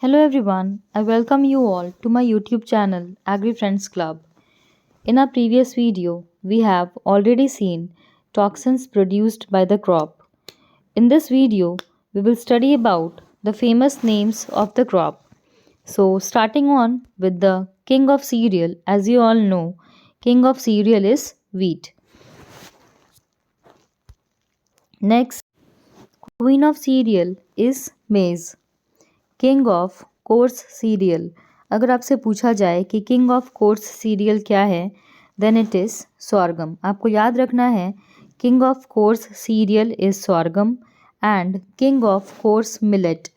Hello everyone, I welcome you all to my YouTube channel Agri Friends Club. In our previous video, we have already seen toxins produced by the crop. In this video, we will study about the famous names of the crop. So, starting on with the king of cereal, as you all know, king of cereal is wheat. Next, queen of cereal is maize. King of coarse serial, अगर आपसे पूछा जाए कि king of coarse serial क्या है, then it is sorghum. आपको याद रखना है king of coarse cereal is sorghum and king of coarse millet.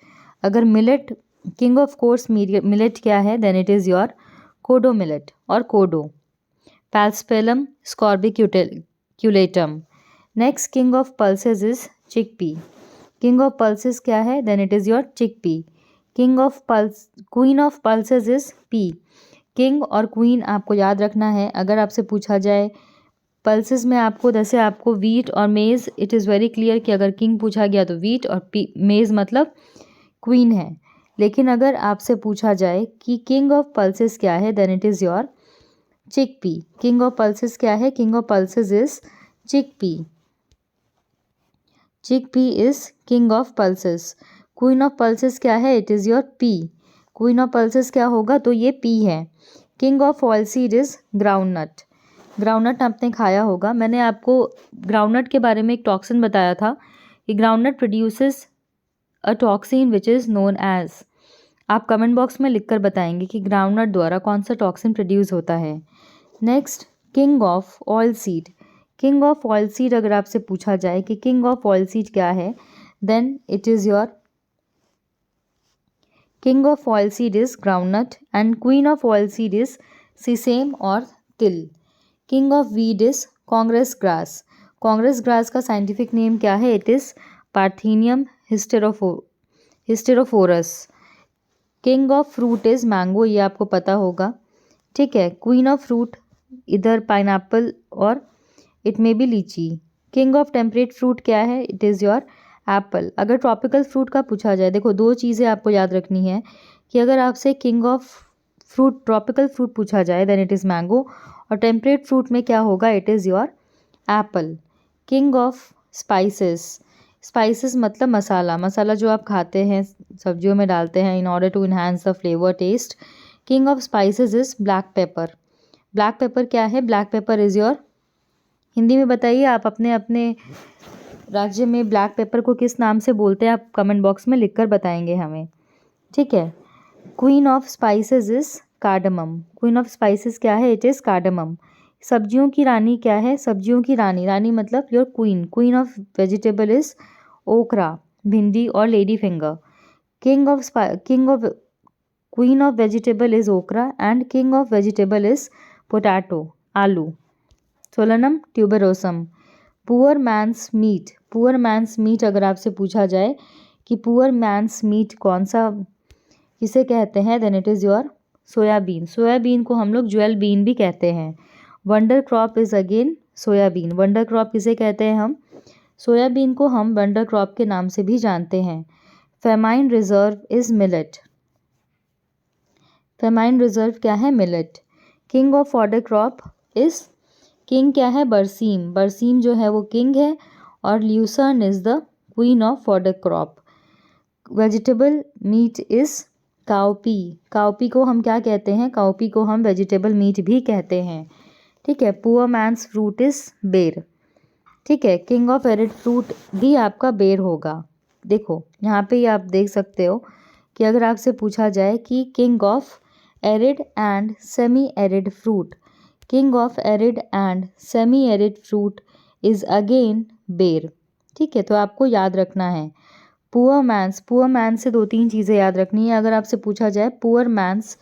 अगर millet king of coarse millet क्या है, then it is your kodo millet और kodo. Paspalum scrobiculatum. Next king of pulses is chickpea. King of pulses क्या है, then it is your chickpea. King of pulse queen of pulses is pea. King और queen आपको याद रखना है. अगर आपसे पूछा जाए पल्सेस में आपको, जैसे आपको वीट और मेज़, इट इज़ वेरी क्लियर कि अगर किंग पूछा गया तो वीट और पी मेज़ मतलब क्वीन है. लेकिन अगर आपसे पूछा जाए कि किंग ऑफ पल्सेस क्या है, then it is your chickpea. King of pulses क्या है, king of pulses is chickpea. Chickpea is king of pulses. Queen of pulses क्या है, it is your pea. Queen of pulses क्या होगा, तो ये पी है. King of oil seed is groundnut. Groundnut आपने खाया होगा. मैंने आपको ग्राउंडनट के बारे में एक टॉक्सिन बताया था कि groundnut produces a toxin which is known as. आप कमेंट बॉक्स में लिखकर बताएंगे कि ग्राउंडनट द्वारा कौन सा टॉक्सिन प्रोड्यूस होता है. Next king of oil seed. King of oil seed अगर आपसे पूछा जाए कि किंग ऑफ ऑयल सीड क्या है, then it is your king of oilseed is groundnut and queen of oilseed is sesame or till. King of wheat is congress grass. Congress grass का scientific name क्या है, it is Parthenium hysterophorus. King of fruit is mango, ये आपको पता होगा. ठीक है. Queen of fruit इधर pineapple और it may be लीची. King of temperate fruit क्या है, it is your एप्पल. अगर ट्रॉपिकल फ्रूट का पूछा जाए, देखो दो चीज़ें आपको याद रखनी है कि अगर आपसे king of fruit tropical fruit पूछा जाए, देन इट इज़ मैंगो. और टेम्परेट फ्रूट में क्या होगा, it is your Apple. King of spices. Spices मतलब मसाला, मसाला जो आप खाते हैं, सब्जियों में डालते हैं in order to enhance the flavour taste. King of spices is black pepper. Black pepper क्या है, black pepper is your, Hindi में बताइए आप अपने अपने राज्य में ब्लैक पेपर को किस नाम से बोलते हैं, आप कमेंट बॉक्स में लिखकर बताएंगे हमें. ठीक है. Queen of spices is cardamom. Queen of spices क्या है, इट इज़ कार्डमम. सब्जियों की रानी क्या है, सब्जियों की रानी, रानी मतलब your queen. Queen of vegetable is okra, भिंडी और lady finger. King of queen of vegetable is okra and king of vegetable is potato, आलू. Solanum tuberosum. Poor man's meat. Poor man's meat अगर आपसे पूछा जाए कि पुअर मैंस मीट कौन सा, किसे कहते हैं, then it is your soybean. Soybean को हम लोग ज्वेल बीन भी कहते हैं. Wonder crop is again soybean. Wonder crop किसे कहते हैं हम, सोयाबीन को हम वंडर क्रॉप के नाम से भी जानते हैं. Famine reserve is millet. Famine reserve क्या है, millet. King of fodder crop is, king क्या है, बरसीम. बरसीम जो है वो किंग है और Lucerne is the queen of fodder crop. Vegetable meat is cowpea. Cowpea को हम क्या कहते हैं, काउपी को हम वेजिटेबल मीट भी कहते हैं. ठीक है. पुअर मैंस फ्रूट इज़ बेर. ठीक है. किंग ऑफ एरिड फ्रूट भी आपका बेर होगा. देखो यहाँ पे आप देख सकते हो कि अगर आपसे पूछा जाए कि king of arid and semi arid fruit, king of arid and semi arid fruit is again बेर. ठीक है. तो आपको याद रखना है पुअर मैंस. पुअर मैंस से दो तीन चीज़ें याद रखनी है. अगर आपसे पूछा जाए poor man's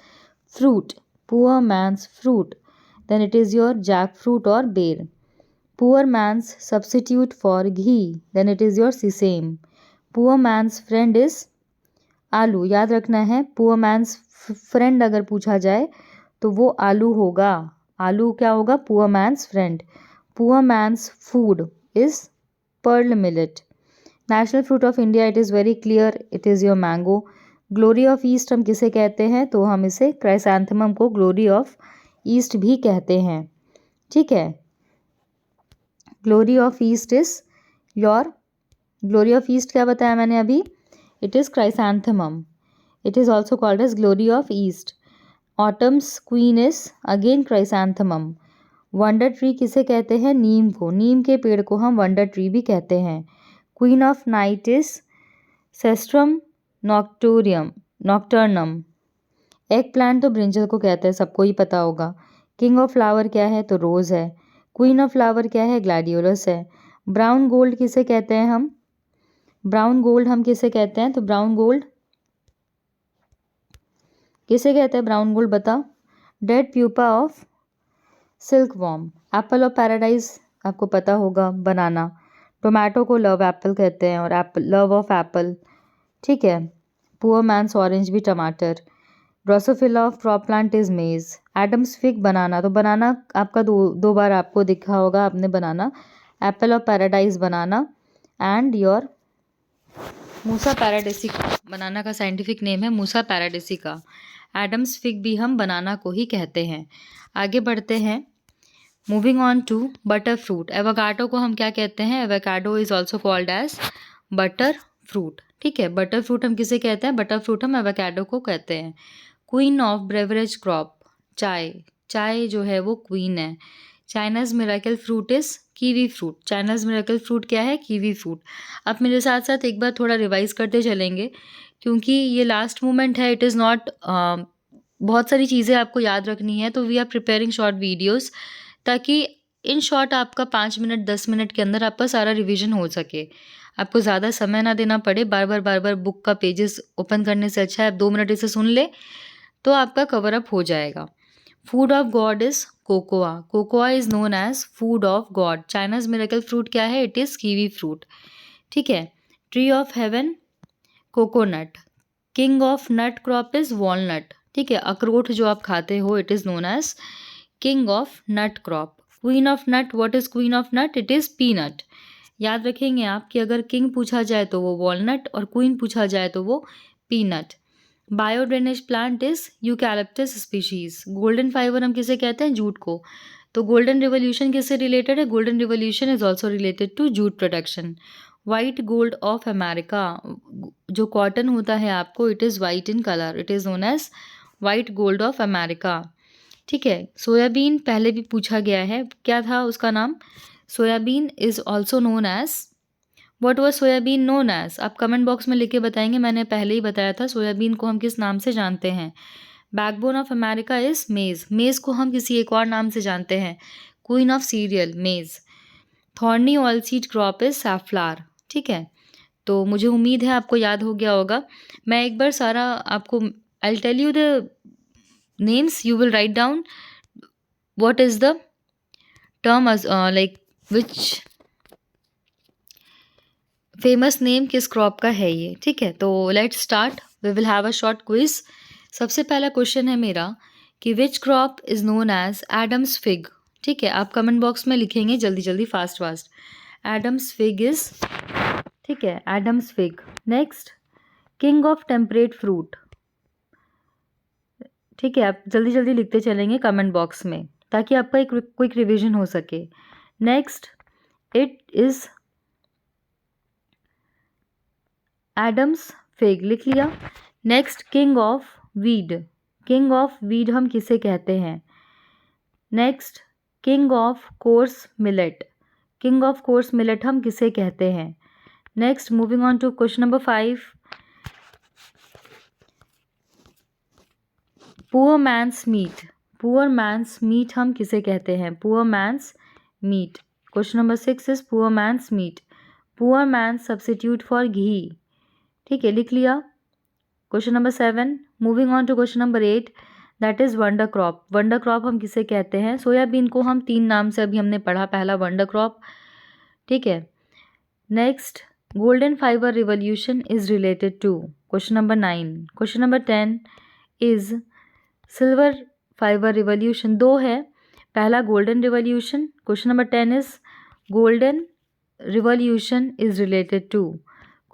fruit, poor man's fruit, then it is your jack fruit और बेर. Poor man's substitute for ghee, then it is your sesame. Poor man's friend is aloo. याद रखना है पुअर मैंस फ्रेंड अगर पूछा जाए तो वो आलू होगा. आलू क्या होगा, poor man's friend. Poor men's food is pearl millet. National fruit of India, it is very clear, it is your mango. Glory of east हम किसे कहते हैं, तो हम इसे क्राइसैंथेमम को ग्लोरी ऑफ ईस्ट भी कहते हैं। ठीक है, glory of east is your, glory of east क्या बताया मैंने अभी, it is chrysanthemum, it is also called as glory of east. Autumn's queen is again chrysanthemum. Wonder tree किसे कहते हैं, नीम को, नीम के पेड़ को हम वंडर ट्री भी कहते हैं। Queen of night is cestrum nocturnum. Egg plant तो ब्रिंजल को कहते हैं, सबको ही पता होगा। किंग ऑफ फ्लावर क्या है, तो रोज है। क्वीन ऑफ फ्लावर क्या है, ग्लैडियोलस है। ब्राउन गोल्ड किसे कहते हैं हम, ब्राउन गोल्ड हम किसे कहते हैं, तो ब्राउन गोल्ड किसे कहते हैं, ब्राउन गोल्ड बताओ, dead pupa of silk worm. Apple of paradise आपको पता होगा, बनाना। टोमेटो को लव एप्पल कहते हैं और एप्पल लव ऑफ एप्पल। ठीक है, पुअर मैंस ऑरेंज भी टमाटर। Drosophila of crop plant is maize. Adam's fig banana, तो बनाना आपका दो बार आपको दिखा होगा आपने banana. Apple of paradise banana and your musa paradisiaca, banana का साइंटिफिक नेम है मूसा पैराडिसिका। एडम्स फिग भी हम बनाना को ही कहते हैं। आगे बढ़ते हैं, moving on to butter fruit. Avocado को हम क्या कहते हैं, avocado is also called as butter fruit. ठीक है, बटर फ्रूट हम किसे कहते हैं, बटर फ्रूट हम एवोकाडो को कहते हैं। क्वीन ऑफ ब्रेवरेज क्रॉप, चाय, चाय जो है वो क्वीन है। China's miracle fruit is kiwi fruit. China's miracle fruit क्या है, कीवी फ्रूट। अब मेरे साथ साथ एक बार थोड़ा रिवाइज करते चलेंगे, क्योंकि ये लास्ट मोमेंट है, इट इज़ नॉट, बहुत सारी चीज़ें आपको याद रखनी है, तो we are preparing short videos, ताकि इन शॉर्ट आपका 5 मिनट 10 मिनट के अंदर आपका सारा रिवीजन हो सके, आपको ज़्यादा समय ना देना पड़े, बार बार बुक का पेजेस ओपन करने से अच्छा है आप 2 मिनट इसे सुन ले तो आपका कवर अप हो जाएगा। Food of God is cocoa. Cocoa is known as food of God. China's miracle fruit क्या है, इट इज़ कीवी फ्रूट। ठीक है, tree of heaven coconut. King of nut crop is walnut. ठीक है, अखरोट जो आप खाते हो it is known as king of nut crop. Queen of nut, what is queen of nut, it is peanut. याद रखेंगे आप कि अगर किंग पूछा जाए तो वो वॉलनट और क्वीन पूछा जाए तो वो peanut. Bio drainage plant is eucalyptus species. Golden fibre हम किसे कहते हैं, जूट को, तो गोल्डन रिवोल्यूशन किससे रिलेटेड है, golden revolution is also related to jute production. White gold of America, जो कॉटन होता है आपको, it is white in colour, it is known as white gold of America. ठीक है, सोयाबीन पहले भी पूछा गया है, क्या था उसका नाम, soybean is also known as, what was soybean known as, आप कमेंट बॉक्स में लिख के बताएंगे, मैंने पहले ही बताया था सोयाबीन को हम किस नाम से जानते हैं। बैकबोन ऑफ अमेरिका इज मेज। मेज को हम किसी एक और नाम से जानते हैं, क्वीन ऑफ सीरियल मेज। Thorny oil seed crop is safflower. ठीक है, तो मुझे उम्मीद है आपको याद हो गया होगा। मैं एक बार सारा आपको, I tell you the names, you will write down what is the term, like which famous name किस क्रॉप का है ये। ठीक है, तो let's start, we will have a short quiz. सबसे पहला क्वेश्चन है मेरा कि which crop is known as Adam's fig. ठीक है, आप कमेंट बॉक्स में लिखेंगे जल्दी जल्दी, fast fast. Adam's fig is, ठीक है, Adam's fig. Next, king of temperate fruit. ठीक है, आप जल्दी जल्दी लिखते चलेंगे कमेंट बॉक्स में, ताकि आपका एक क्विक रिवीजन हो सके। Next, it is Adam's fig, लिख लिया। Next, king of weed. King of weed हम किसे कहते हैं। Next, king of coarse millet. King of coarse millet हम किसे कहते हैं। Next, moving on to question number 5, poor man's meat. Poor man's meat हम किसे कहते हैं, poor man's meat. Question number 6 is poor man's meat. Poor man's substitute for ghee. ठीक है, लिख लिया। Question number 7, moving on to question number 8, that is wonder crop. Wonder crop हम किसे कहते हैं, सोयाबीन को हम 3 नाम से अभी हमने पढ़ा, पहला वंडर क्रॉप। ठीक है, next, golden fibre revolution is related to, question number 9। Question number 10 is silver fibre revolution, 2 है, पहला golden revolution, question number 10 is golden revolution is related to.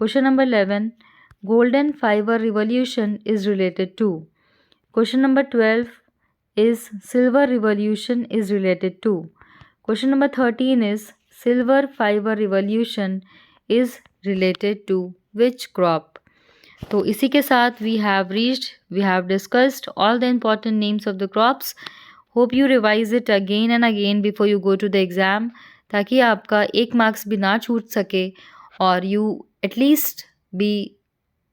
Question number 11, golden fiber revolution is related to? Question number 12 is silver revolution is related to? Question number 13 is silver fiber revolution is related to which crop? तो इसी के साथ we have discussed all the important names of the crops. Hope you revise it again and again before you go to the exam, ताकि आपका 1 marks भी ना छूट सके और you at least be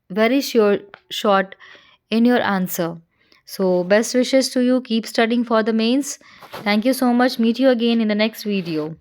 very short in your answer. So best wishes to you. Keep studying for the mains. Thank you so much. Meet you again in the next video.